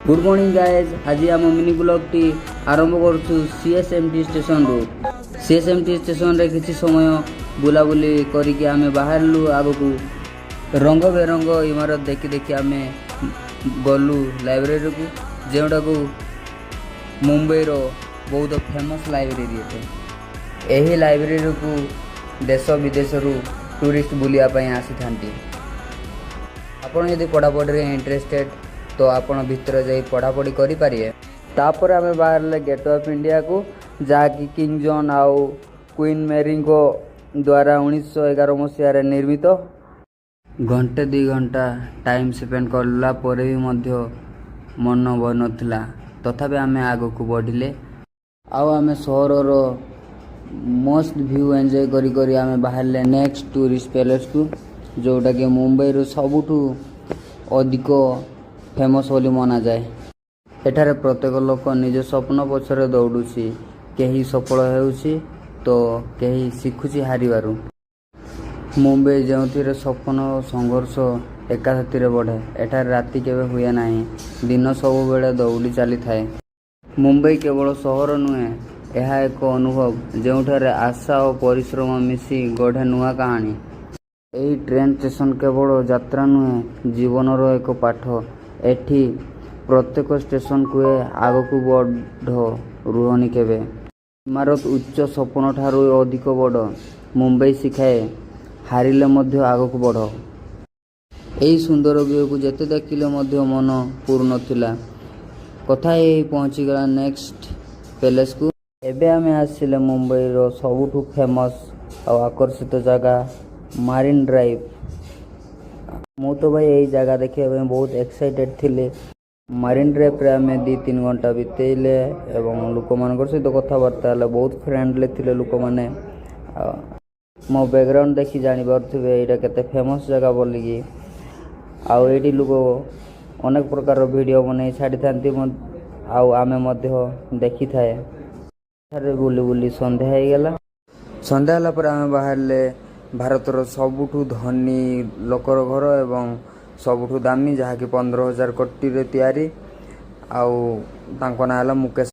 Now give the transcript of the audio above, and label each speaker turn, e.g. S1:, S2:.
S1: Good morning guys. आज आम mini blog T आरंभ करुँ सीएसएमटी स्टेशन रु। सीएसएमटी स्टेशन रे किसी समय बुलाबुली करके आम बाहरलु आगकू रंग बेरंग इमारत देखी देखी आम गलु लाइब्रेरी को, जोटा को मुंबई रो बहुत फेमस लाइब्रेरी है। यही लाइब्रेरी को देश विदेश टूरिस्ट बुलायापी आसी था। आपड़ यदि पढ़ापढ़ी इंटरेस्टेड तो आपण भितर जाई पढ़ापढ़ी करें। तापर आम बाहर गेट ऑफ इंडिया को, जहाँकि किंग जॉन आउ क्वीन मेरी को द्वारा 1911 मसीह निर्मित। घंटे 2 घंटा टाइम स्पेंड कला पर भी मध्य मन बन नाला, तथापि आम आग को बढ़िले। आम सहर मस्त व्यू एंजॉय करी आम बाहर नेक्स्ट टूरिस्ट पैलेस को, जोटा कि मुंबई रो सबुठू अधिक फेमस बोली मना जाए। एठारे प्रत्येक लोक निज स्वप्न पछरे दौड़ुची, कहीं सफल होउची तो कहीं शिखुची हारिबारु। मुंबई जो सपन संघर्ष एका साथी बढ़े, एठारे राति केवे हुए नहीं, दिन सब बेले दौड़ी चली थाए। मुंबई केवल सहर नुहे, यह एक अनुभव जोठारे आशा और परिश्रम मिसी गढ़े नुआ कहानी। यही ट्रेन स्टेशन केवल यात्रा नुहे, जीवनर एक पाठ। एठी प्रत्येक स्टेशन को आग को बढ़ रुहनी केवे। इमारत उच्च सपन ठारू अधिक बड़। मुंबई शिखाए हारिले मध्य आग को बढ़। यही सुंदर व्यू को जेते देखिले मध्य मन पूर्ण थिला। कथा यही पहुँचीगला नेक्स्ट पैलेस को। एबे आमे आसिले मुंबई रो सबुठू फेमस और आकर्षित जगह मारिन ड्राइव। मु तो भाई यही जगह देखिए बहुत एक्साइटेड थिले। मारिन ड्राइव रे आमे 2-3 घंटा बितेले एवं लोक मान सहित कथबार्ता है। बहुत फ्रेंडली थिले लोक मैंने। मो बैकग्राउंड देखी जानी पारे यहाँ केते फेमस जगह बोलिकी। आउ लोक अनेक प्रकार वीडियो बन छाड़ी था। आमे देखी थाए बुली बुली संध्या हो गला। संध्या होला पर आमे बाहरले भारतर सबुठू धनी लोकर घर एवं सबुठू दामी, जहाँकि 15,000 कोटी रे तैयारी। आउ तांको ना होला मुकेश